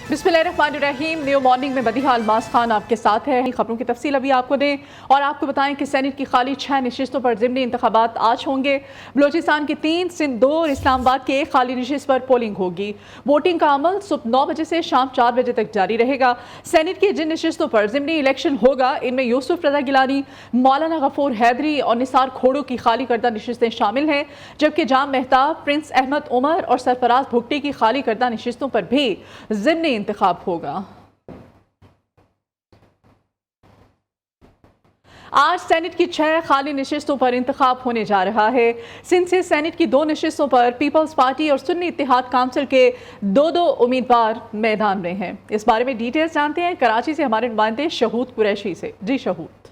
बिस्मिल्लाहिर्रहमानिर्रहीम। New morning में बदिहा अलमास खान आपके साथ है। खबरों की तफसील अभी आपको दें और आपको बताएं कि सेनेट की खाली 6 नशिस्तों पर ज़िमनी इंतखाबात आज होंगे। बलूचिस्तान की 3, सिंध 2 और इस्लामाबाद के 1 खाली नशिस्त पर पोलिंग होगी। वोटिंग का अमल सुबह 9 बजे से शाम 4 बजे तक जारी रहेगा। सेनेट की जिन नशिस्तों पर ज़िमनी इलेक्शन होगा इनमें यूसुफ रजा गिलानी, मौलाना गफूर हैदरी और निसार खोड़ो की खाली करदा नशिस्तें शामिल हैं, जबकि जाम मेहताब, प्रिंस अहमद उमर और सरफराज भुट्टी की खाली करदा नशिस्तों पर भी ज़िमनी इंतखाब होगा। आज सेनेट की 6 खाली नशिस्तों पर इंतखाब होने जा रहा है। सिंध से सेनेट की 2 नशिस्तों पर पीपल्स पार्टी और सुन्नी इत्तेहाद काउंसिल के 2 उम्मीदवार मैदान में हैं। इस बारे में डिटेल्स जानते हैं कराची से हमारे नुमाइंदे शहूद कुरैशी से। जी शहूद।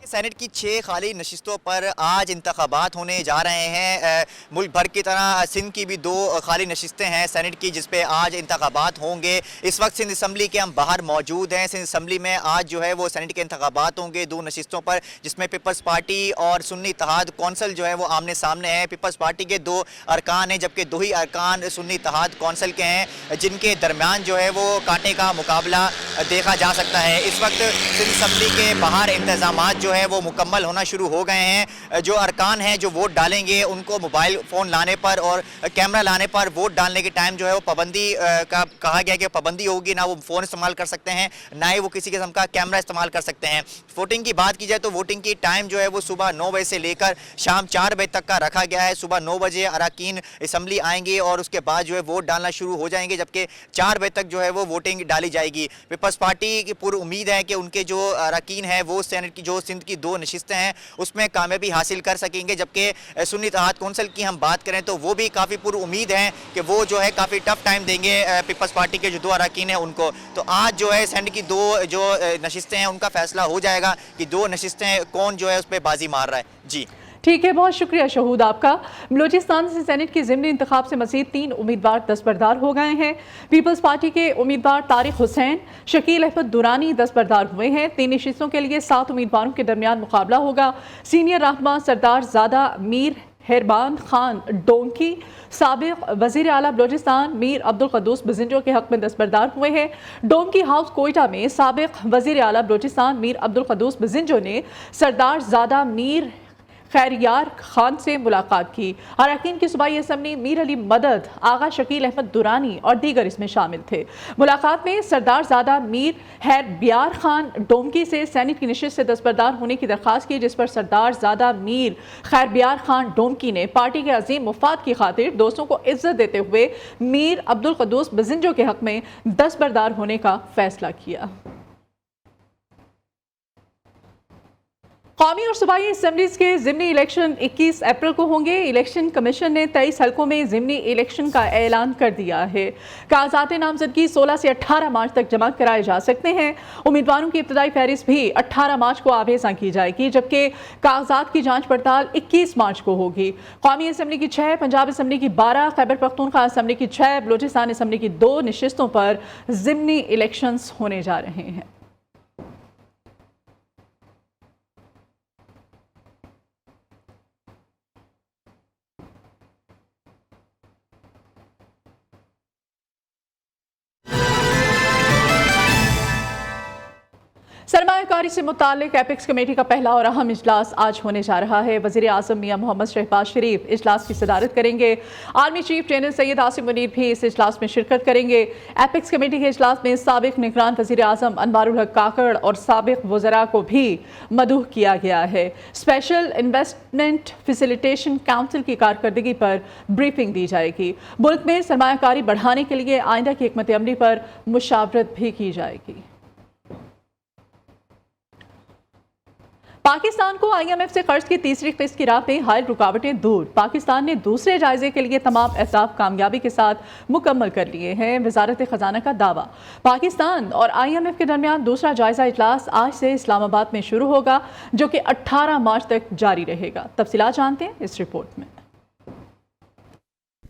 सेनेट की 6 खाली नशिस्तों पर आज इंतखाबात होने जा रहे हैं। मुल्क भर की तरह सिंध की भी 2 खाली नशिस्तें हैं सेनेट की, जिस पे आज इंतखाबात होंगे। इस वक्त सिंध असम्बली के हम बाहर मौजूद हैं। सिंध असम्बली में आज जो है वो सेनेट के इंतखाबात होंगे 2 नशिस्तों पर, जिसमें पीपल्स पार्टी और सुन्नी इत्तेहाद कौंसल जो है वो आमने सामने है। पीपल्स पार्टी के 2 अरकान हैं, जबकि 2 ही अरकान सुन्नी इत्तेहाद कौंसल के हैं, जिनके दरमियान जो है वो कांटे का मुकाबला देखा जा सकता है। इस वक्त सिंध असम्बली के बाहर इंतजामात जो है वो मुकम्मल होना शुरू हो गए हैं। जो अरकान हैं जो वोट डालेंगे उनको मोबाइल फ़ोन लाने पर और कैमरा लाने पर वोट डालने के टाइम जो है वो पाबंदी का कहा गया कि पाबंदी होगी। ना वो फ़ोन इस्तेमाल कर सकते हैं, ना ही वो किसी किस्म का कैमरा इस्तेमाल कर सकते हैं। वोटिंग की बात की जाए तो वोटिंग की टाइम जो है वो सुबह 9 बजे से लेकर शाम 4 बजे तक का रखा गया है। सुबह 9 बजे अरकान असम्बली आएंगे और उसके बाद जो है वोट डालना शुरू हो जाएंगे, जबकि 4 बजे तक जो है वो वोटिंग डाली जाएगी। पीपल्स पार्टी की पूरी उम्मीद है कि उनके जो अरकान है वो सेनेट की जो सिंध की 2 नशिस्तें हैं उसमें कामयाबी हासिल कर सकेंगे। जबकि सुन्नी इत्तेहाद कौंसिल की हम बात करें तो वो भी काफ़ी पूरी उम्मीद है कि वो जो है काफ़ी टफ टाइम देंगे पीपल्स पार्टी के जो 2 अरकान हैं उनको। तो आज जो है सेनेट की 2 जो नशिस्तें हैं उनका फैसला हो जाएगा कि 2 नशिस्तें कौन जो है उस पर बाजी मार रहा है। जी ठीक है, बहुत शुक्रिया शहूद आपका। बलूचिस्तान से सेनेट की ज़िमनी इंतखाब से मज़ीद 3 उम्मीदवार दस्तबरदार हो गए हैं। पीपल्स पार्टी के उम्मीदवार तारिक हुसैन, शकील अहमद दुरानी दस्तबरदार हुए हैं। 3 नशिस्तों के लिए 7 उम्मीदवारों के दरमियान मुकाबला होगा। सीनियर रहनुमा सरदार ज़ादा मीर हेरबान खान डोंकी साबिक वज़ीर आला बलूचिस्तान मीर अब्दुल क़द्दूस बजिंजो के हक़ में दस्तबरदार हुए हैं। डोंकी हाउस कोयटा में साबिक वज़ीर आला बलूचिस्तान मीर अब्दुल क़द्दूस बजिंजो ने सरदार ज़ादा मीर खैरियार खान से मुलाकात की। अरकान की सूबाई असम्बली मीर अली मदद, आगा शकील अहमद दुरानी और दीगर इसमें शामिल थे। मुलाकात में सरदार ज़ादा मीर हैरबियार खान डोमकी से सेनेट की नशिस्त से दस्तबरदार होने की दरख्वास्त की, जिस पर सरदार ज़ादा मीर खैरबियार खान डोमकी ने पार्टी के अजीम मुफाद की खातिर दोस्तों को इज्जत देते हुए मीर अब्दुल क़द्दूस बजिंजो के हक़ में दस्तबरदार होने का फैसला किया। कौमी और सूबाई असम्बलीज़ के ज़िमनी इलेक्शन 21 अप्रैल को होंगे। इलेक्शन कमीशन ने 23 हलकों में ज़िमनी इलेक्शन का ऐलान कर दिया है। कागजात नामजदगी 16 से 18 मार्च तक जमा कराए जा सकते हैं। उम्मीदवारों की इब्तदाई फहरिस्त भी 18 मार्च को आवेज़ा की जाएगी, जबकि कागजात की जाँच पड़ताल 21 मार्च को होगी। कौमी असम्बली की 6, पंजाब असम्बली की 12, खैबर पख्तूनख्वा असम्बली की 6, बलूचिस्तान असम्बली की 2 नशिस्तों पर ज़िमनी इलेक्शंस होने जा रहे हैं। सरमायाकारी से मुतालिक एपिक्स कमेटी का पहला और अहम इजलास आज होने जा रहा है। वज़ीर आज़म मियां मोहम्मद शहबाज शरीफ इजलास की सदारत करेंगे। Army chief general Syed Asim Munir भी इस इजलास में शिरकत करेंगे। एपिक्स कमेटी के इजलास में साबिक निगरान वज़ीर आज़म अनवारुल हक काकड़ और साबिक वज़रा को भी मदऊह किया गया है। स्पेशल इन्वेस्टमेंट फैसिलिटेशन काउंसिल की कारकर्दगी पर ब्रीफिंग दी जाएगी। मुल्क में सरमायाकारी बढ़ाने के लिए आइंदा की हिकमत अमली पर मुशावरत भी की जाएगी। पाकिस्तान को IMF से कर्ज की तीसरी किस्त की राह पे हाल रुकावटें दूर। पाकिस्तान ने दूसरे जायजे के लिए तमाम अहदाफ कामयाबी के साथ मुकम्मल कर लिए हैं। वजारत खजाना का दावा। पाकिस्तान और IMF के दरमियान दूसरा जायजा इजलास आज से इस्लामाबाद में शुरू होगा, जो कि 18 मार्च तक जारी रहेगा। तफसीलात जानते हैं इस रिपोर्ट में।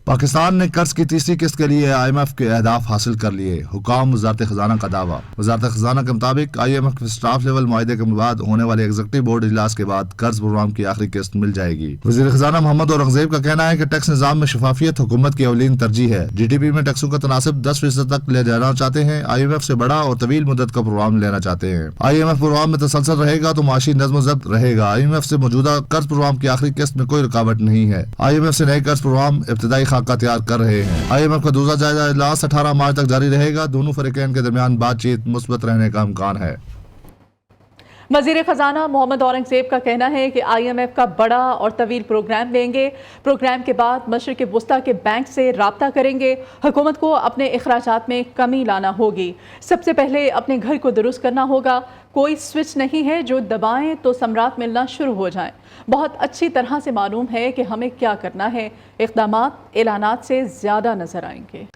पाकिस्तान ने कर्ज की तीसरी किस्त के लिए IMF के अहदाफ हासिल कर लिए। हुकाम वजारत खजाना का दावा। वजारत खजाना के मुताबिक IMF के स्टाफ लेवल मुआहदे के बाद होने वाले एग्जीक्यूटिव बोर्ड इजलास के बाद कर्ज प्रोग्राम की आखिरी किस्त मिल जाएगी। वजीर खजाना मोहम्मद औरंगजेब का कहना है कि टैक्स निजाम में शफाफियत हुकूमत की अवलीन तरजीह है। GDP में टैक्सों का तनासिब 10% तक ले जाना चाहते हैं। IMF से बड़ा और तवील मुद्दत का प्रोग्राम लेना चाहते हैं। IMF प्रोग्राम में तसलसल रहेगा तो माशी नज़्म ज़ब्त रहेगा। IMF से मौजूदा कर्ज प्रोग्राम की आखिरी किस्त में कोई रुकावट नहीं है। IMF से नए कर्ज प्रोग्राम इब्तदाई खाका तैयार कर रहे हैं। IMF का दूसरा जायजा इजलास 18 मार्च तक जारी रहेगा। दोनों फरीकैन के दरमियान बातचीत मुस्बत रहने का इम्कान है। वज़ीर ख़जाना मोहम्मद औरंगज़ेब का कहना है कि IMF का बड़ा और तवील प्रोग्राम लेंगे। प्रोग्राम के बाद मशरिक़ वस्ता के बैंक से रब्ता करेंगे। हुकूमत को अपने अखराजात में कमी लाना होगी। सबसे पहले अपने घर को दुरुस्त करना होगा। कोई स्विच नहीं है जो दबाएं तो समरात मिलना शुरू हो जाएं। बहुत अच्छी तरह से मालूम है कि हमें क्या करना है। इक़दामात एलानात से ज़्यादा नज़र आएंगे।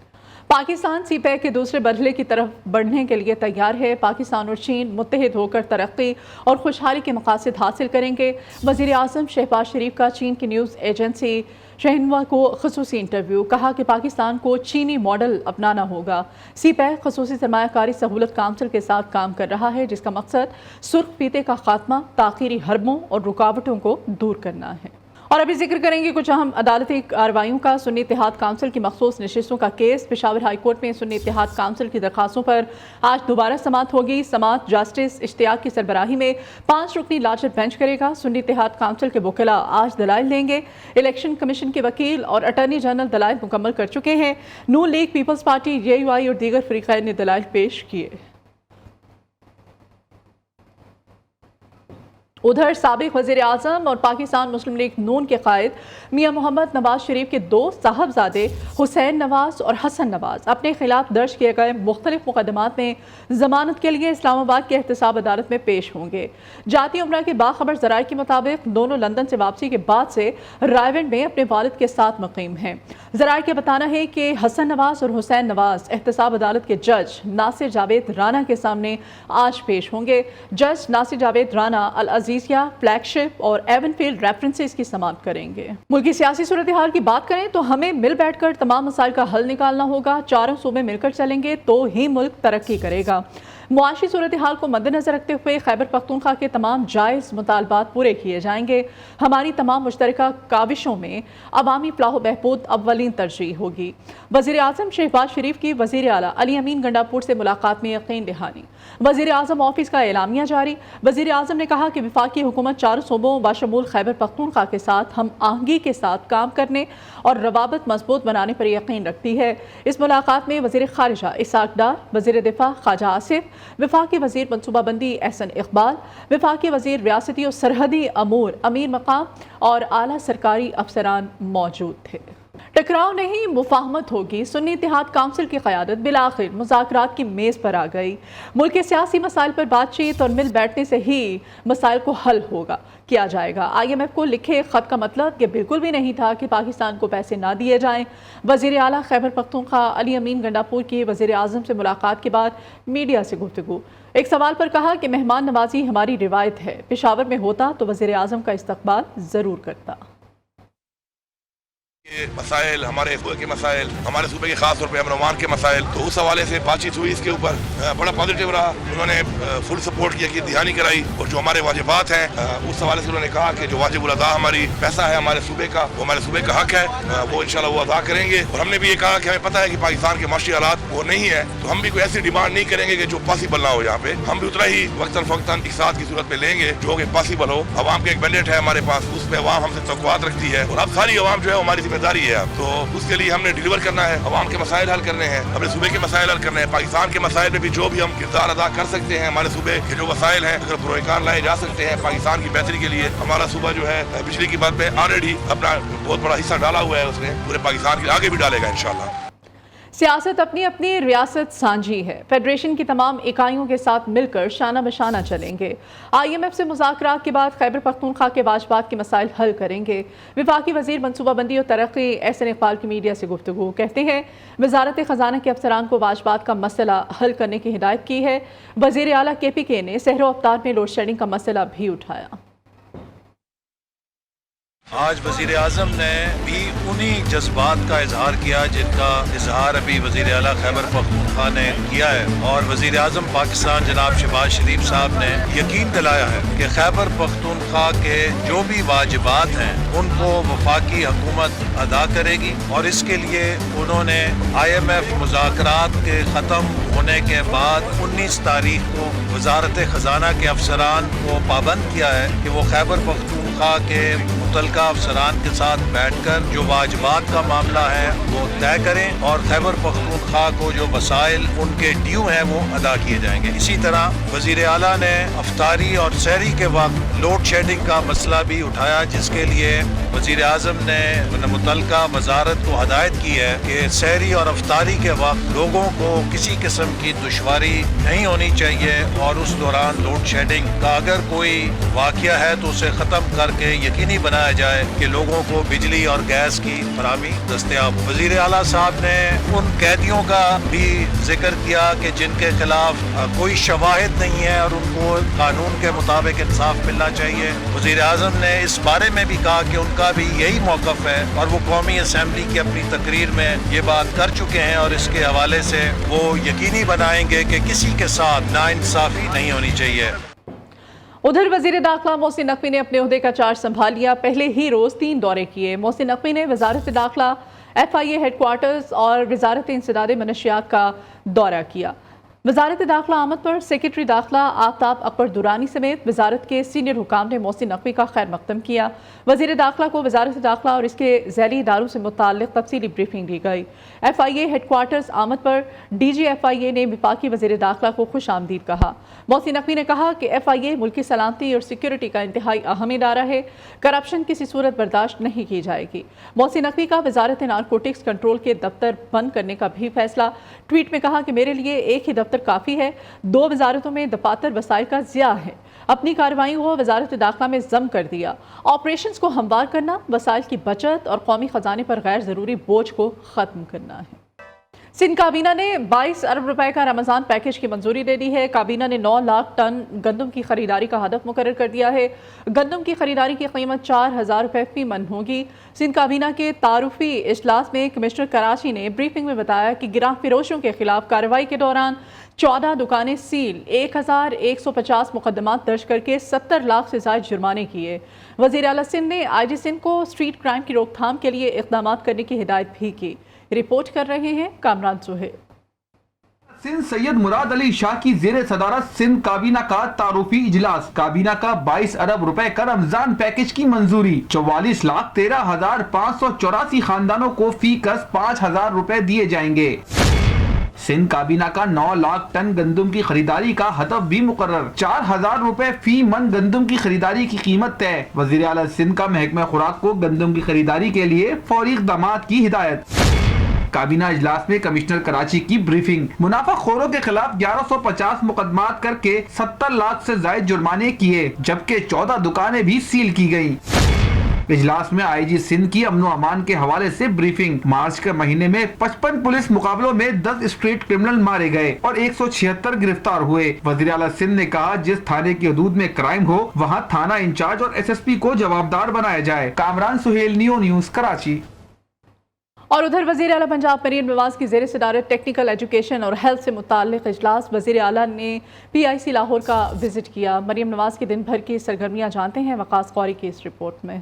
पाकिस्तान CPEC के दूसरे मरहले की तरफ बढ़ने के लिए तैयार है। पाकिस्तान और चीन मुत्तहिद होकर तरक्की और खुशहाली के मकासद हासिल करेंगे। वज़ीर आज़म शहबाज शरीफ का चीन की न्यूज़ एजेंसी शहनवा को खसूसी इंटरव्यू। कहा कि पाकिस्तान को चीनी मॉडल अपनाना होगा। CPEC खसूसी सरमायाकारी सहूलत काउंसिल के साथ काम कर रहा है, जिसका मकसद सुर्ख फीते का खात्मा, ताख़ीरी हरबों और रुकावटों को दूर करना है। और अभी जिक्र करेंगे कुछ अहम अदालती कार्रवाइयों का। सुन्नी इत्तेहाद काउंसिल की मखसूस नशिस्तों का केस। पेशावर हाई कोर्ट में सुन्नी इत्तेहाद काउंसिल की दरखास्तों पर आज दोबारा समाअत होगी। समाअत जस्टिस इश्तियाक की सरबराही में 5 रुकनी लार्जर बेंच करेगा। सुन्नी इत्तेहाद काउंसिल के वकीला आज दलाइल देंगे। इलेक्शन कमीशन के वकील और अटर्नी जनरल दलाइल मुकम्मल कर चुके हैं। नून लीग, पीपल्स पार्टी, JUI और दीगर फरीक़ैन ने दलाइल पेश किए। उधर साबिक वज़ीर आज़म और पाकिस्तान मुस्लिम लीग नून के कायद मियां मोहम्मद नवाज शरीफ के 2 साहबजादे हुसैन नवाज और हसन नवाज अपने खिलाफ दर्ज किए गए मुख्तलिफ मुकदमात में जमानत के लिए इस्लामाबाद की एहतसाब अदालत में पेश होंगे। जाती उम्रा के बाखबर ज़राए के मुताबिक दोनों लंदन से वापसी के बाद से रायवेंड में अपने वालिद के साथ मुक़ीम हैं। ज़राए का बताना है कि हसन नवाज और हुसैन नवाज एहतसाब अदालत के जज नासिर जावेद राना के सामने आज पेश होंगे। जज नासिर जावेद राना अल अजीज़िया, फ्लैगशिप और एवनफील्ड रेफरेंसेस की समाअत करेंगे। मुल्की सियासी सूरत हाल की बात करें तो हमें मिल बैठकर तमाम मसाइल का हल निकालना होगा। चारों सूबे मिलकर चलेंगे तो ही मुल्क तरक्की करेगा। मुआशी सूरत हाल को मद्देनजर रखते हुए खैबर पख्तूनख्वा के तमाम जायज़ मुतालबात पूरे किए जाएंगे। हमारी तमाम मुश्तरका काविशों में अवामी फलाह बहबूद अव्वलीन तरजीह होगी। वज़ीर आज़म शहबाज शरीफ की वज़ीर आला अली अमीन गंडापुर से मुलाकात में यकीन दहानी। वज़ीर आज़म ऑफिस का एलामिया जारी। वज़ीर आज़म ने कहा कि वफाकी हुकूमत चारों सूबों बाशमूल खैबर पख्तूनख्वा के साथ हम आहंगी के साथ काम करने और रवाबत मजबूत बनाने पर यकीन रखती है। इस मुलाकात में वज़ीर ख़ारिजा इसाक डार, वज़ीर दिफा ख्वाजा आसिफ, वफाकी वज़ीर मनसूबाबंदी एहसन इकबाल, वफाकी वज़ीर रियासती और सरहदी अमूर अमीर मकाम और आला सरकारी अफसरान मौजूद थे। टकराव नहीं मुफाहमत होगी। सुन्नी इत्तेहाद काउंसिल की क़यादत बिलाखिर मुज़ाकरात की मेज़ पर आ गई। मुल्क के सियासी मसाइल पर बातचीत और मिल बैठने से ही मसाइल को हल होगा किया जाएगा। IMF को लिखे ख़त का मतलब ये बिल्कुल भी नहीं था कि पाकिस्तान को पैसे ना दिए जाएं। वज़ीर आला खैबर पख्तूनख्वा अली अमीन गंडापुर की वज़ीर आज़म से मुलाकात के बाद मीडिया से गुफ्तगू। एक सवाल पर कहा कि मेहमान नवाजी हमारी रिवायत है। पेशावर में होता तो वज़ीर आज़म का इस्तकबाल ज़रूर करता। ये मसाइल, हमारे सूबे के मसाइल, हमारे सूबे के खास तौर पे अमन ओमान के मसाइल, तो उस हवाले से बातचीत हुई। इसके ऊपर बड़ा पॉजिटिव रहा। उन्होंने फुल सपोर्ट किया कि दहानी कराई और जो हमारे वाजिबात हैं उस हवाले से उन्होंने कहा कि जो वाजिब उल अदा हमारी पैसा है हमारे सूबे का, वो हमारे सूबे का हक है, वो इंशाल्लाह वो अदा करेंगे। और हमने भी ये कहा कि हमें पता है कि पाकिस्तान के माशी हालात वो नहीं है, तो हम भी कोई ऐसी डिमांड नहीं करेंगे कि जो पॉसिबल ना हो। यहाँ पे हम भी उतना ही वक्तन फक्तन इक़्तिसाद की सूरत में लेंगे जो कि पॉसिबल हो। अवाम का एक मैंडेट है हमारे पास, उसमें अवाम हमसे तवक्कुआत रखती है और अब सारी अवाम जो है हमारी जिम्मेदारी है। अब तो उसके लिए हमने डिलीवर करना है, अवाम के मसाइल हल करने हैं, अपने सूबे के मसाइल हल करने हैं। पाकिस्तान के मसाइल में भी जो भी हम किरदार अदा कर सकते हैं, हमारे सूबे के जो मसाइल हैं अगर पुरकार लाए जा सकते हैं पाकिस्तान की बेहतरी के लिए। हमारा सूबा जो है बिजली की बात में ऑलरेडी अपना बहुत बड़ा हिस्सा डाला हुआ है, उसने पूरे पाकिस्तान के आगे भी डालेगा इंशाल्लाह। सियासत अपनी अपनी रियासत साझी है। फेडरेशन की तमाम इकाइयों के साथ मिलकर शाना बशाना चलेंगे। IMF से मुज़ाकरात के बाद खैबर पख्तूनख्वा के वाजबात के मसाइल हल करेंगे। वफाकी वज़ीर मनसूबाबंदी और तरक्की एहसन इकबाल की मीडिया से गुफ्तगू। कहते हैं वज़ारत ख़जाना के अफसरान को वाजबात का मसला हल करने की हिदायत की है। वज़ीर आला KPK ने सहरो अफ्तार में लोड शेडिंग का मसला भी उठाया। آج وزیر اعظم نے بھی انہی جذبات کا اظہار کیا جن کا اظہار ابھی وزیر اعلیٰ خیبر پختونخوا نے کیا ہے، اور وزیر اعظم پاکستان جناب شہباز شریف صاحب نے یقین دلایا ہے کہ خیبر پختونخوا کے جو بھی واجبات ہیں ان کو وفاقی حکومت ادا کرے گی، اور اس کے لیے انہوں نے IMF مذاکرات کے ختم ہونے کے بعد 19 تاریخ کو وزارت خزانہ کے افسران کو پابند کیا ہے کہ وہ خیبر پختونخوا کے متعلقہ افسران کے ساتھ بیٹھ کر جو واجبات کا معاملہ ہے وہ طے کریں، اور خیبر پختونخوا کو جو مسائل ان کے ڈیو ہیں وہ ادا کیے جائیں گے۔ اسی طرح وزیر اعلیٰ نے افطاری اور سحری کے وقت لوڈ شیڈنگ کا مسئلہ بھی اٹھایا، جس کے لیے وزیر اعظم نے متعلقہ وزارت کو ہدایت کی ہے کہ سحری اور افطاری کے وقت لوگوں کو کسی قسم کی دشواری نہیں ہونی چاہیے، اور اس دوران لوڈ شیڈنگ کا اگر کوئی واقعہ ہے تو اسے ختم کر کے یقینی بنایا جائے کہ لوگوں کو بجلی اور گیس کی فراہمی دستیاب۔ وزیر اعلیٰ صاحب نے ان قیدیوں کا بھی ذکر کیا کہ جن کے خلاف کوئی شواہد نہیں ہے اور ان کو قانون کے مطابق انصاف ملنا چاہیے۔ وزیر اعظم نے اس بارے میں بھی کہا کہ ان کا بھی یہی موقف ہے، اور وہ قومی اسمبلی کی اپنی تقریر میں یہ بات کر چکے ہیں، اور اس کے حوالے سے وہ یقینی بنائیں گے کہ کسی کے ساتھ ناانصافی نہیں ہونی چاہیے۔ ادھر وزیر داخلہ محسن نقوی نے اپنے عہدے کا چارج سنبھال لیا۔ پہلے ہی روز 3 دورے کیے۔ محسن نقوی نے وزارت داخلہ، FIA ہیڈ کوارٹرز اور وزارت انسداد منشیات کا دورہ کیا۔ وزارت داخلہ آمد پر سیکرٹری داخلہ آفتاب اکبر درانی سمیت وزارت کے سینئر حکام نے محسن نقوی کا خیر مقدم کیا۔ وزیر داخلہ کو وزارت داخلہ اور اس کے ذیلی اداروں سے متعلق تفصیلی بریفنگ دی گئی۔ FIA ہیڈ کوارٹرز آمد پر DG FIA نے وفاقی وزیر داخلہ کو خوش آمدید کہا۔ محسن نقوی نے کہا کہ FIA ملکی سلامتی اور سیکورٹی کا انتہائی اہم ادارہ ہے، کرپشن کسی صورت برداشت نہیں کی جائے گی۔ محسن نقوی کا وزارت نارکوٹکس کنٹرول کے دفتر بند کرنے کا بھی فیصلہ۔ ٹویٹ میں کہا کہ میرے لیے ایک ہی دفتر کافی ہے، 2 وزارتوں میں دفاتر وسائل کا ضیاع ہے۔ اپنی کارروائیوں کو وزارت داخلہ میں ضم کر دیا۔ آپریشنز کو ہموار کرنا، وسائل کی بچت اور قومی خزانے پر غیر ضروری بوجھ کو ختم کرنا ہے۔ سندھ کابینہ نے 22 ارب روپے کا رمضان پیکج کی منظوری دے دی ہے۔ کابینہ نے 9 لاکھ ٹن گندم کی خریداری کا ہدف مقرر کر دیا ہے۔ گندم کی خریداری کی قیمت 4000 روپے فی من ہوگی۔ سندھ کابینہ کے تعارفی اجلاس میں کمشنر کراچی نے بریفنگ میں بتایا کہ گراں فروشوں کے خلاف کارروائی کے دوران 14 دکانیں سیل، 1150 مقدمات درج کر کے 70 لاکھ سے زائد جرمانے کیے۔ وزیر اعلیٰ سندھ نے IG سندھ کو اسٹریٹ کرائم کی روک تھام کے لیے اقدامات کرنے کی ہدایت بھی کی۔ رپورٹ کر رہے ہیں کامران سہیل۔ سندھ سید مراد علی شاہ کی زیر صدارت سندھ کابینہ کا تعارفی اجلاس۔ کابینہ کا 22 ارب روپے کا رمضان پیکج کی منظوری۔ 44,13,584 خاندانوں کو فی کس 5,000 روپے دیے جائیں گے۔ سندھ کابینہ کا 9 لاکھ ٹن گندم کی خریداری کا ہدف بھی مقرر۔ 4,000 روپے فی من گندم کی خریداری کی قیمت طے۔ وزیر اعلیٰ سندھ کا محکمہ خوراک کو گندم کی خریداری کے لیے فوری اقدامات کی ہدایت۔ کابینہ اجلاس میں کمشنر کراچی کی بریفنگ۔ منافع خوروں کے خلاف 1150 مقدمات کر کے 70 لاکھ سے زائد جرمانے کیے، جبکہ 14 دکانیں بھی سیل کی گئیں۔ اجلاس میں IG سندھ کی امن و امان کے حوالے سے بریفنگ۔ مارچ کے مہینے میں 55 پولیس مقابلوں میں 10 اسٹریٹ کرمنل مارے گئے اور 176 گرفتار ہوئے۔ وزیر اعلیٰ سندھ نے کہا جس تھانے کی حدود میں کرائم ہو وہاں تھانہ انچارج اور SSP کو جوابدار بنایا جائے۔ Kamran Sohail, new news, Karachi. اور ادھر وزیر اعلیٰ پنجاب مریم نواز کی زیر صدارت ٹیکنیکل ایجوکیشن اور ہیلتھ سے متعلق اجلاس۔ وزیر اعلیٰ نے PIC لاہور کا وزٹ کیا۔ مریم نواز کی دن بھر کی سرگرمیاں جانتے ہیں وقاص قوری کی اس رپورٹ میں۔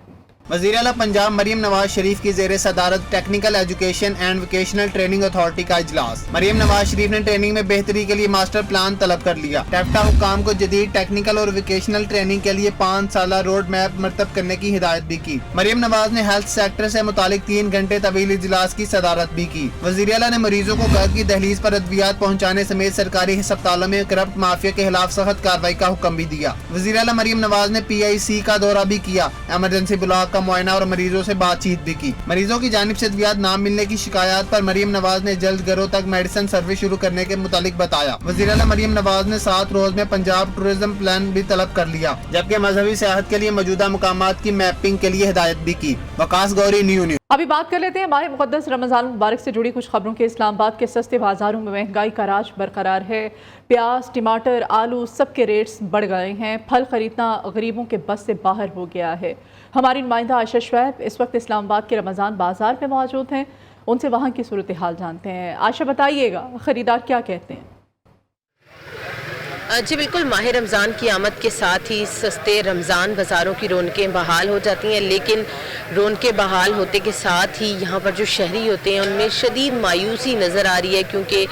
وزیر اعلیٰ پنجاب مریم نواز شریف کی زیر صدارت technical education and vocational training authority کا اجلاس۔ مریم نواز شریف نے ٹریننگ میں بہتری کے لیے ماسٹر پلان طلب کر لیا۔ ٹیفٹا حکام کو جدید ٹیکنیکل اور ووکیشنل ٹریننگ کے لیے 5 سالہ روڈ میپ مرتب کرنے کی ہدایت بھی کی۔ مریم نواز نے ہیلتھ سیکٹر سے متعلق 3 گھنٹے طویل اجلاس کی صدارت بھی کی۔ وزیر اعلیٰ نے مریضوں کو گھر کی دہلیز پر ادویات پہنچانے سمیت سرکاری ہسپتالوں میں کرپٹ مافیا کے خلاف سخت کارروائی کا حکم بھی دیا۔ وزیر اعلیٰ مریم نواز نے PIC کا دورہ بھی کیا، ایمرجنسی بلاک کا معائنہ اور مریضوں سے بات چیت بھی کی۔ مریضوں کی جانب سے ادویات نہ ملنے کی شکایات پر مریم نواز نے جلد گھروں تک میڈیسن سروس شروع کرنے کے متعلق بتایا۔ وزیر اعلیٰ مریم نواز نے 7 روز میں پنجاب ٹورزم پلان بھی طلب کر لیا، جبکہ مذہبی سیاحت کے لیے موجودہ مقامات کی میپنگ کے لیے ہدایت بھی کی۔ وقاص گوری، نیو نیوز۔ ابھی بات کر لیتے ہیں ماہ مقدس رمضان مبارک سے جڑی کچھ خبروں کے۔ اسلام آباد کے سستے بازاروں میں مہنگائی کا راج برقرار ہے۔ پیاز، ٹماٹر، آلو سب کے ریٹس بڑھ گئے ہیں۔ پھل خریدنا غریبوں کے بس سے باہر ہو گیا ہے۔ ہماری نمائندہ نمائندہ عائشہ شعیب اس وقت اسلام آباد کے رمضان بازار میں موجود ہیں، ان سے وہاں کی صورتحال جانتے ہیں۔ عائشہ بتائیے گا خریدار کیا کہتے ہیں؟ جی بالکل، ماہ رمضان کی آمد کے ساتھ ہی سستے رمضان بازاروں کی رونقیں بحال ہو جاتی ہیں، لیکن رونقیں بحال ہوتے کے ساتھ ہی یہاں پر جو شہری ہوتے ہیں ان میں شدید مایوسی نظر آ رہی ہے، کیونکہ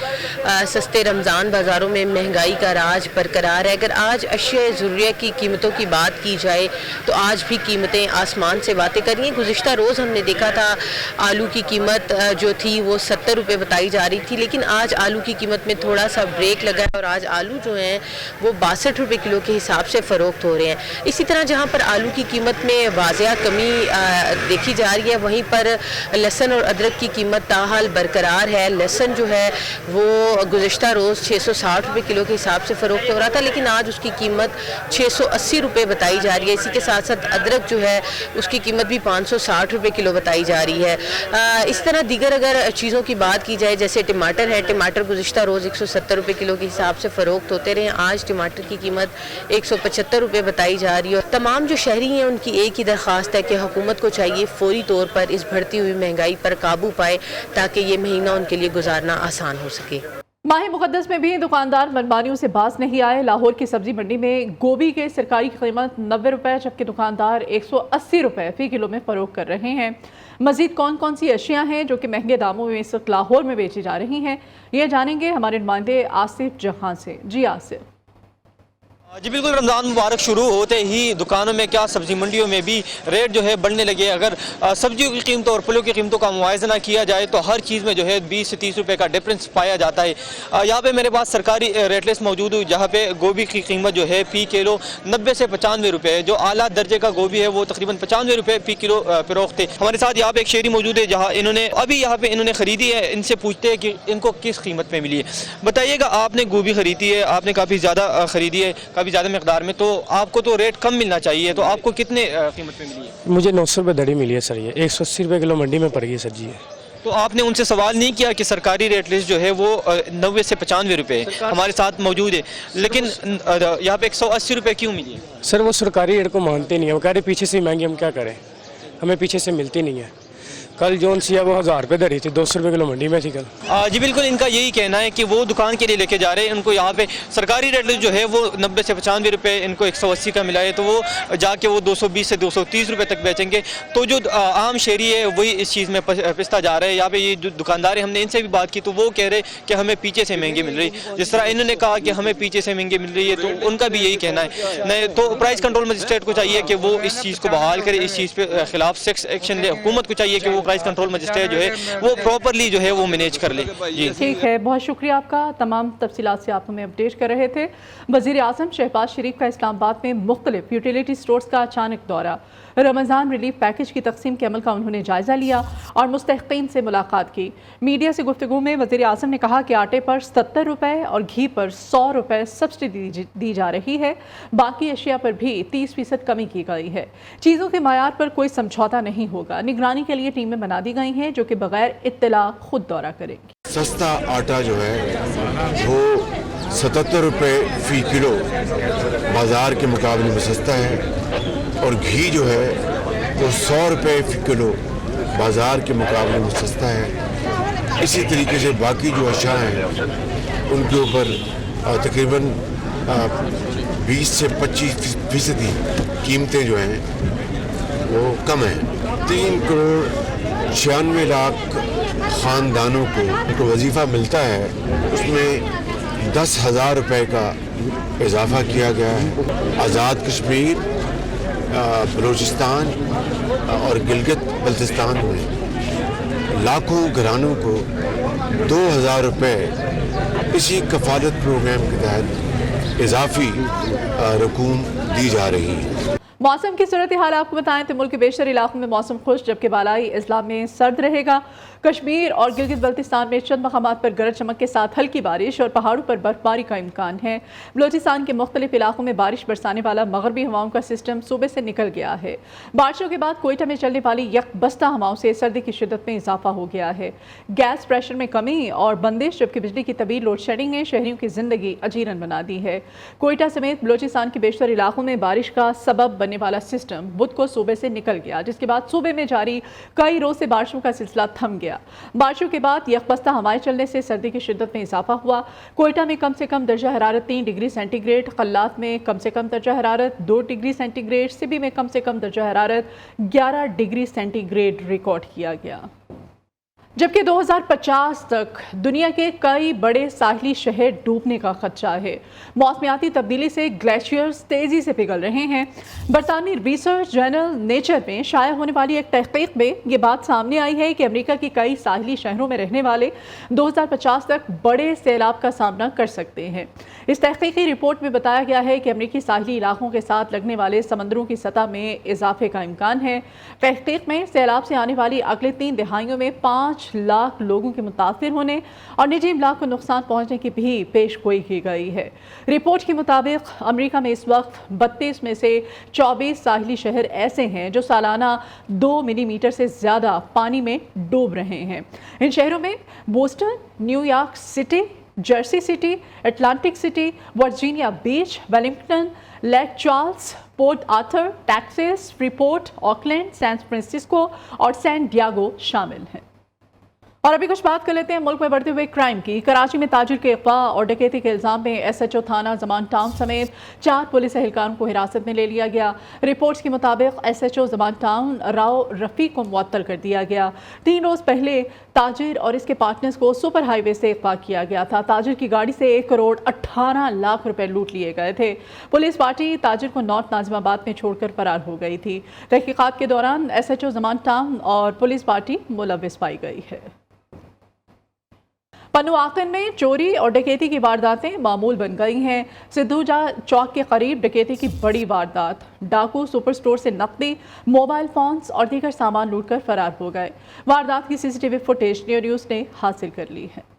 سستے رمضان بازاروں میں مہنگائی کا راج برقرار ہے۔ اگر آج اشیاء ضروریہ کی قیمتوں کی بات کی جائے تو آج بھی قیمتیں آسمان سے باتیں کر رہی ہیں۔ گزشتہ روز ہم نے دیکھا تھا آلو کی قیمت جو تھی وہ 70 روپے بتائی جا رہی تھی، لیکن آج آلو کی قیمت میں تھوڑا سا بریک لگا ہے اور آج آلو جو ہیں وہ 62 روپے کلو کے حساب سے فروخت ہو رہے ہیں۔ اسی طرح جہاں پر آلو کی قیمت میں واضح کمی دیکھی جا رہی ہے، وہیں پر لہسن اور ادرک کی قیمت تاحال برقرار ہے۔ لہسن جو ہے وہ گزشتہ روز 660 روپے کلو کے حساب سے فروخت ہو رہا تھا، لیکن آج اس کی قیمت 680 روپے بتائی جا رہی ہے۔ اسی کے ساتھ ساتھ ادرک جو ہے اس کی قیمت بھی 560 روپے کلو بتائی جا رہی ہے۔ اس طرح دیگر اگر چیزوں کی بات کی جائے، جیسے ٹماٹر ہے، ٹماٹر گزشتہ روز 170 روپے کلو کے حساب سے فروخت ہوتے رہے ہیں، آج ٹماٹر کی قیمت 175 روپے بتائی جا رہی ہے۔ اور تمام جو شہری ہیں ان کی ایک ہی درخواست ہے کہ حکومت کو چاہیے فوری طور پر اس بڑھتی ہوئی مہنگائی پر قابو پائے تاکہ یہ مہینہ ان کے لیے گزارنا آسان ہو سکے۔ ماہ مقدس میں بھی دکاندار منمانیوں سے باز نہیں آئے۔ لاہور کی سبزی منڈی میں گوبھی کے سرکاری قیمت 90 روپے جبکہ دکاندار 180 روپے فی کلو میں فروخت کر رہے ہیں۔ مزید کون کون سی اشیاء ہیں جو کہ مہنگے داموں میں اس وقت لاہور میں بیچی جا رہی ہیں، یہ جانیں گے ہمارے نمائندے آصف جہاں سے۔ جی آصف۔ جی بالکل، رمضان مبارک شروع ہوتے ہی دکانوں میں کیا سبزی منڈیوں میں بھی ریٹ جو ہے بڑھنے لگے۔ اگر سبزیوں کی قیمتوں اور پھلوں کی قیمتوں کا موازنہ کیا جائے تو ہر چیز میں جو ہے 20 سے 30 روپے کا ڈفرینس پایا جاتا ہے۔ یہاں پہ میرے پاس سرکاری ریٹ لسٹ موجود ہے جہاں پہ گوبھی کی قیمت جو ہے فی کلو 90 سے 95 روپے ہے۔ جو اعلیٰ درجے کا گوبھی ہے وہ تقریباً 95 روپے فی کلو فروخت ہے۔ ہمارے ساتھ یہاں پہ ایک شہری موجود ہے جہاں انہوں نے خریدی ہے، ان سے پوچھتے ہیں کہ ان کو کس قیمت میں ملی ہے۔ بتائیے گا، آپ نے گوبھی خریدی ہے، آپ نے کافی زیادہ خریدی ہے، کافی زیادہ مقدار میں، تو آپ کو تو ریٹ کم ملنا چاہیے، تو آپ کو کتنے قیمت میں ملی ہے؟ مجھے 900 روپے دڑی ملی ہے سر، یہ 180 روپے کلو منڈی میں پڑ گئی سر جی۔ تو آپ نے ان سے سوال نہیں کیا کہ سرکاری ریٹ لسٹ جو ہے وہ 90 سے 95 روپے ہمارے ساتھ موجود ہے، لیکن یہاں پہ 180 روپے کیوں ملی ہے؟ سر وہ سرکاری ریٹ کو مانتے نہیں ہیں، وہ کہہ رہے پیچھے سے مہنگی، ہم کیا کریں، ہمیں پیچھے سے ملتی نہیں ہے۔ کل جون سی ہے وہ 1000 روپے دھری تھی، 200 روپے کلو منڈی میں تھی کل۔ جی بالکل، ان کا یہی کہنا ہے کہ وہ دکان کے لیے لے کے جا رہے ہیں، ان کو یہاں پہ سرکاری ریٹ جو ہے وہ 90 سے 95 روپے، ان کو 180 کا ملا ہے، تو وہ جا کے وہ 220 سے 230 روپے تک بیچیں گے۔ تو جو عام شہری ہے وہی اس چیز میں پستا جا رہا ہے۔ یہاں پہ یہ جو دکاندار ہیں، ہم نے ان سے بھی بات کی تو وہ کہہ رہے کہ ہمیں پیچھے سے مہنگی مل رہی، جس طرح انہوں نے کہا کہ ہمیں پیچھے سے مہنگی مل رہی ہے، تو ان کا بھی یہی کہنا ہے۔ تو پرائس کنٹرول مجسٹریٹ کو چاہیے کہ وہ اس چیز کو بحال کرے، اس چیز پہ خلاف سخت ایکشن لے۔ حکومت کو چاہیے کہ وہ پرائس کنٹرول مجسٹریٹ جو ہے وہ پراپرلی جو ہے وہ مینیج کر لے۔ جی ٹھیک ہے، بہت شکریہ آپ کا، تمام تفصیلات سے آپ ہمیں اپڈیٹ کر رہے تھے۔ وزیر اعظم شہباز شریف کا اسلام آباد میں مختلف یوٹیلیٹی سٹورز کا اچانک دورہ، رمضان ریلیف پیکج کی تقسیم کے عمل کا انہوں نے جائزہ لیا اور مستحقین سے ملاقات کی۔ میڈیا سے گفتگو میں وزیر اعظم نے کہا کہ آٹے پر 70 روپے اور گھی پر 100 روپے سبسڈی دی جا رہی ہے، باقی اشیاء پر بھی 30% کمی کی گئی ہے۔ چیزوں کے معیار پر کوئی سمجھوتا نہیں ہوگا۔ نگرانی کے لیے ٹیمیں بنا دی گئی ہیں جو کہ بغیر اطلاع خود دورہ کریں گی۔ سستا آٹا جو ہے وہ 77 روپے فی کلو بازار کے مقابلے میں سستا ہے، اور گھی جو ہے وہ 100 روپے فی کلو بازار کے مقابلے میں سستا ہے۔ اسی طریقے سے باقی جو اشیاء ہیں ان کے اوپر تقریباً 20 سے 25% قیمتیں جو ہیں وہ کم ہیں۔ 3 کروڑ 96 لاکھ خاندانوں کو وظیفہ ملتا ہے، اس میں 10,000 روپے کا اضافہ کیا گیا ہے۔ آزاد کشمیر، بلوچستان اور گلگت بلتستان میں لاکھوں گھرانوں کو 2,000 روپے اسی کفالت پروگرام کے تحت اضافی رقوم دی جا رہی ہے۔ موسم کی صورتحال آپ کو بتائیں تو ملک کے بیشتر علاقوں میں موسم خشک جبکہ بالائی اضلاع میں سرد رہے گا۔ کشمیر اور گلگت بلتستان میں چند مقامات پر گرج چمک کے ساتھ ہلکی بارش اور پہاڑوں پر برفباری کا امکان ہے۔ بلوچستان کے مختلف علاقوں میں بارش برسانے والا مغربی ہواؤں کا سسٹم صوبے سے نکل گیا ہے۔ بارشوں کے بعد کوئٹہ میں چلنے والی یک بستہ ہواؤں سے سردی کی شدت میں اضافہ ہو گیا ہے۔ گیس پریشر میں کمی اور بندش جبکہ بجلی کی طویل لوڈ شیڈنگ نے شہریوں کی زندگی اجیرن بنا دی ہے۔ کوئٹہ سمیت بلوچستان کے بیشتر علاقوں میں بارش کا سبب बनने वाला सिस्टम बुध को सूबे से निकल गया, जिसके बाद सूबे में जारी कई रोज से बारिशों का सिलसिला थम गया। बारिशों के बाद यकबस्ता हवाएं चलने से सर्दी की शिद्दत में इजाफा हुआ। कोयटा में कम से कम दर्जा हरारत 3 डिग्री सेंटीग्रेड, कल्लात में कम से कम दर्जा हरारत 2 डिग्री सेंटीग्रेड, सिबी में कम से कम दर्जा हरारत 11 डिग्री सेंटीग्रेड रिकॉर्ड किया गया। जबकि 2050 तक दुनिया के कई बड़े साहिली शहर डूबने का खदशा है। मौसमियाती तब्दीली से ग्लेशियर्स तेज़ी से पिघल रहे हैं। बरतानवी रिसर्च जर्नल नेचर में शाया होने वाली एक तहकीक में ये बात सामने आई है कि अमेरिका के कई साहिली शहरों में रहने वाले 2050 तक बड़े सैलाब का सामना कर सकते हैं। इस तहकीकी रिपोर्ट में बताया गया है कि अमेरिकी साहिली इलाकों के साथ लगने वाले समंदरों की सतह में इजाफे का इम्कान है। तहकीक में सैलाब से आने वाली अगले 3 दिहाइयों में 5 लाख लोगों के मुतासिर होने और निजी इमलाक को नुकसान पहुंचने की भी पेशगोई की गई है। रिपोर्ट के मुताबिक अमेरिका में इस वक्त 32 में से 24 साहिली शहर ऐसे हैं जो सालाना 2 मिलीमीटर से ज़्यादा पानी में डूब रहे हैं। इन शहरों में Boston, New York City, Jersey City, Atlantic City, Virginia Beach, Wellington, Lake Charles, Port Arthur, Texas, Freeport, Oakland, San Francisco और सैन डियागो शामिल हैं। और अभी कुछ बात कर लेते हैं मुल्क में बढ़ते हुए क्राइम की। कराची में ताजिर के अगवा और डकैती के इल्ज़ाम में SHO थाना ज़मान टाउन समेत 4 पुलिस एहलकारों को हिरासत में ले लिया गया। रिपोर्ट्स के मुताबिक SHO ज़मान टाउन राव रफ़ी को मुअत्तल कर दिया गया। 3 रोज़ पहले ताजिर और इसके पार्टनर्स को सुपर हाईवे से अगवा किया गया था। ताजिर की गाड़ी से 1 करोड़ 18 लाख रुपए लूट लिए गए थे। पुलिस पार्टी ताजिर को नॉर्थ नाजिमाबाद में छोड़कर फरार हो गई थी। तहकीकात के दौरान SHO ज़मान टाउन और पुलिस पार्टी मुलव्विस पाई गई है। पनुआकन में चोरी और डकैती की वारदातें मामूल बन गई हैं। सिद्धूजा चौक के करीब डकैती की बड़ी वारदात। डाकू सुपर स्टोर से नकदी, मोबाइल फोन्स और दीगर सामान लूटकर फरार हो गए। वारदात की CCTV फुटेज न्यूज़ ने हासिल कर ली है।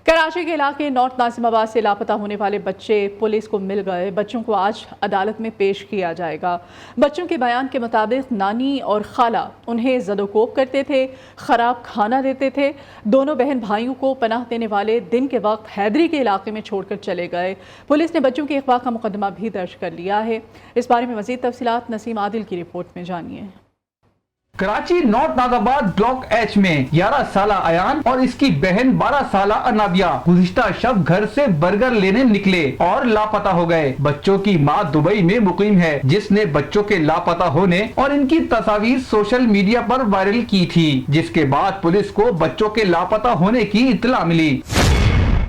कराची के इलाके नॉर्थ नाजिमाबाद से लापता होने वाले बच्चे पुलिस को मिल गए। बच्चों को आज अदालत में पेश किया जाएगा। बच्चों के बयान के मुताबिक नानी और खाला उन्हें ज़दोकोब करते थे, ख़राब खाना देते थे। दोनों बहन भाइयों को पनाह देने वाले दिन के वक्त हैदरी के इलाके में छोड़कर चले गए। पुलिस ने बच्चों के अगवा का मुकदमा भी दर्ज कर लिया है। इस बारे में मज़ीद तफसीलात नसीम आदिल की रिपोर्ट में जानिए। Karachi north Nagabad block H में 11 साला अयान और इसकी बहन 12 साला अनाबिया गुज़िश्ता शब घर से बर्गर लेने निकले और लापता हो गए। बच्चों की मां दुबई में मुकीम है, जिसने बच्चों के लापता होने और इनकी तस्वीर सोशल मीडिया पर वायरल की थी, जिसके बाद पुलिस को बच्चों के लापता होने की इत्तला मिली।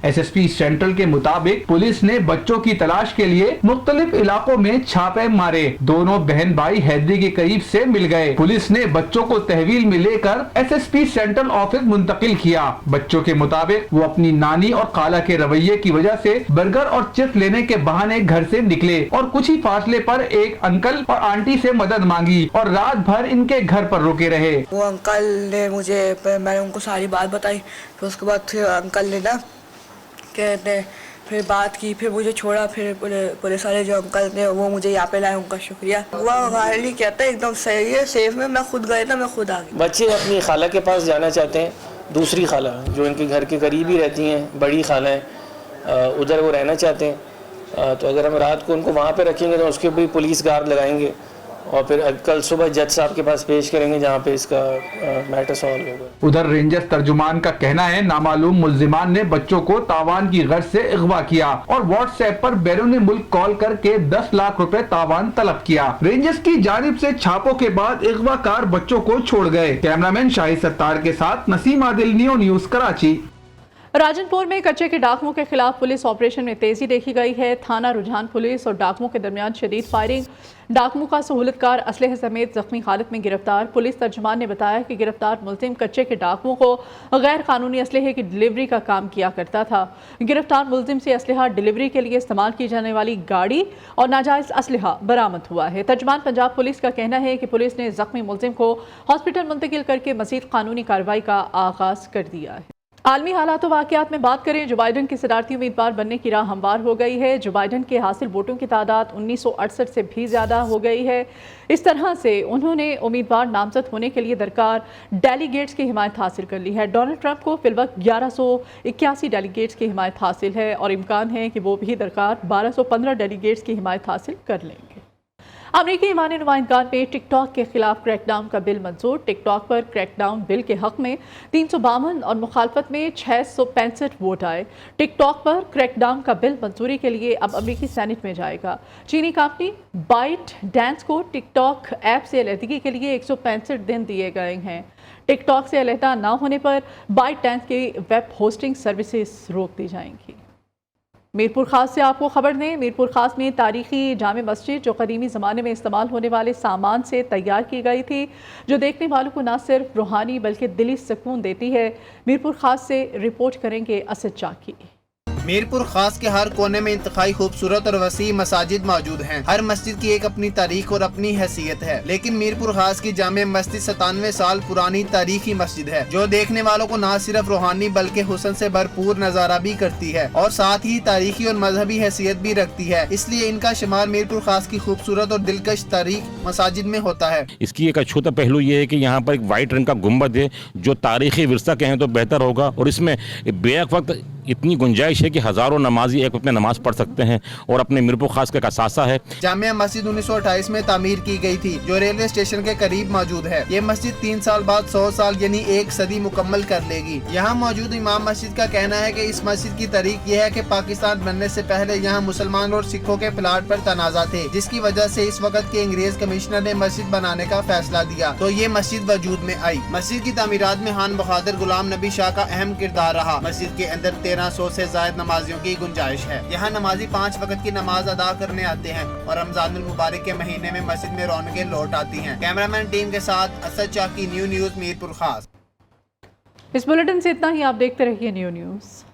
SSP सेंट्रल के मुताबिक पुलिस ने बच्चों की तलाश के लिए मुख्तलिफ इलाकों में छापे मारे। दोनों बहन भाई हैदरी के करीब से मिल गए। पुलिस ने बच्चों को तहवील में लेकर SSP सेंट्रल ऑफिस मुंतकिल किया। बच्चों के मुताबिक वो अपनी नानी और खाला के रवैये की वजह से बर्गर और चिप्स लेने के बहाने घर से निकले और कुछ ही फासले पर एक अंकल और आंटी से मदद मांगी और रात भर इनके घर पर रुके रहे। वो अंकल ने मैंने उनको सारी बात बताई। फिर उसके बाद फिर अंकल ने ना कहते फिर बात की, फिर मुझे छोड़ा। फिर पुलिस वाले जो अंकल थे वो मुझे यहाँ पे लाए, उनका शुक्रिया। वो हमारे लिए कहता है एकदम सही है, सेफ में। मैं खुद गए था, मैं खुद आ गई। बच्चे अपनी खाला के पास जाना चाहते हैं, दूसरी खाला जो इनके घर के करीब ही रहती हैं, बड़ी खाला हैं, उधर वो रहना चाहते हैं। तो अगर हम रात को उनको वहाँ पे रखेंगे तो उसके भी पुलिस गार्ड लगाएंगे और फिर कल सुबह जज साहब के पास पेश करेंगे, जहाँ पे इसका मैटर सॉल्व होगा। उधर रेंजर्स तर्जुमान का कहना है नामालूम मुल्जिमान ने बच्चों को तावान की गर्ज से अगवा किया और व्हाट्सएप पर बैरून मुल्क कॉल करके 10 लाख रुपए तावान तलब किया। रेंजर्स की जानिब से छापों के बाद अगवाकार बच्चों को छोड़ गए। कैमरामैन शाहिद सत्तार के साथ नसीम आदिल, नियो न्यूज कराची। राजनपुर में कच्चे के डाकुओं के खिलाफ पुलिस ऑपरेशन में तेजी देखी गई है। थाना रुझान पुलिस और डाकुओं के दरमियान शदीद फायरिंग। डाकुओं का सहूलतकार असलहे समेत जख्मी हालत में गिरफ्तार। पुलिस तर्जुमान ने बताया कि गिरफ्तार मुलजिम कच्चे के डाकुओं को गैर कानूनी असलहे की डिलीवरी का काम किया करता था। गिरफ्तार मुलजिम से असलहा डिलीवरी के लिए इस्तेमाल की जाने वाली गाड़ी और नाजायज असलहा बरामद हुआ है। तर्जुमान पंजाब पुलिस का कहना है कि पुलिस ने जख्मी मुलजिम को हॉस्पिटल मुंतकिल करके मजीद कानूनी कार्रवाई का आगाज कर दिया है। आलमी हालात वाक़यात में बात करें, जो बाइडन की सदारती उम्मीदवार बनने की राह हमवार हो गई है। जो बाइडन के हासिल वोटों की तादाद 1968 से भी ज़्यादा हो गई है। इस तरह से उन्होंने उम्मीदवार नामजद होने के लिए दरकार डेलीगेट्स की हिमायत हासिल कर ली है। डोनाल्ड ट्रंप को फिलवक्त 1181 डेलीगेट्स की हिमायत हासिल है और इम्कान है कि वो भी दरकार 1215 डेलीगेट्स की हिमायत हासिल कर लेंगे। अमरीकी ईमानी नुमाइंदगार में टिक टॉक के खिलाफ क्रैकडाउन का बिल मंजूर। टिक टॉक पर क्रैकडाउन बिल के हक में 352 और मुखालफत में 665 वोट आए। टिक टॉक पर क्रैकडाउन का बिल मंजूरी के लिए अब अमरीकी सेनेट में जाएगा। चीनी कंपनी बाइट डांस को टिक टॉक ऐप से अलहदगी के लिए 165 दिन दिए गए हैं। टिक टॉक से अलहदा न होने पर बाइट डांस की वेब होस्टिंग सर्विसेज रोक दी जाएंगी। मीरपुर खास से आपको खबर दें, मीरपुर खास में तारीखी जामे मस्जिद जो कदीमी ज़माने में इस्तेमाल होने वाले सामान से तैयार की गई थी, जो देखने वालों को न सिर्फ रूहानी बल्कि दिली सुकून देती है। मीरपुर खास से रिपोर्ट करेंगे असद चाकी। मीरपुर खास के हर कोने में इंतहाई खूबसूरत और वसी मसाजिद मौजूद हैं। हर मस्जिद की एक अपनी तारीख और अपनी हैसियत है, लेकिन मीरपुर खास की जामे मस्जिद 97 साल पुरानी तारीखी मस्जिद है, जो देखने वालों को न सिर्फ रूहानी बल्कि हुस्न से भरपूर नजारा भी करती है और साथ ही तारीखी और मजहबी हैसियत भी रखती है। इसलिए इनका शुमार मीरपुर खास की खूबसूरत और दिलकश तारीख मसाजिद में होता है। इसकी एक अछूता पहलू ये है कि यहाँ पर एक वाइट रंग का गुम्बद है, जो तारीखी विरसा कहें तो बेहतर होगा, और इसमें बेक वक्त इतनी गुंजाइश है कि हजारों नमाजी एक वक्त में नमाज पढ़ सकते हैं और अपने मीरपुर खास का असासा है। जामिया मस्जिद 1928 में तामीर की गई थी, जो रेलवे स्टेशन के करीब मौजूद है। ये मस्जिद 3 साल बाद 100 साल यानी 1 सदी मुकम्मल कर लेगी। यहाँ मौजूद इमाम मस्जिद का कहना है कि इस मस्जिद की तारीख ये है कि पाकिस्तान बनने से पहले यहाँ मुसलमान और सिखों के प्लाट पर तनाजा थे, जिसकी वजह से इस वक्त के अंग्रेज कमिश्नर ने मस्जिद बनाने का फैसला दिया, तो ये मस्जिद वजूद में आई। मस्जिद की तामीरात में खान बहादुर गुलाम नबी शाह का अहम किरदार रहा। मस्जिद के अंदर 1300 से ज्यादा नमाजियों की गुंजाइश है। यहाँ नमाजी 5 वक्त की नमाज अदा करने आते हैं और रमजान मुबारक के महीने में मस्जिद में रौनकें लौट आती हैं। कैमरामैन टीम के साथ असद चाकी, न्यू न्यूज़ मीरपुर खास। इस बुलेटिन से इतना ही। आप देखते रहिए न्यू न्यूज़।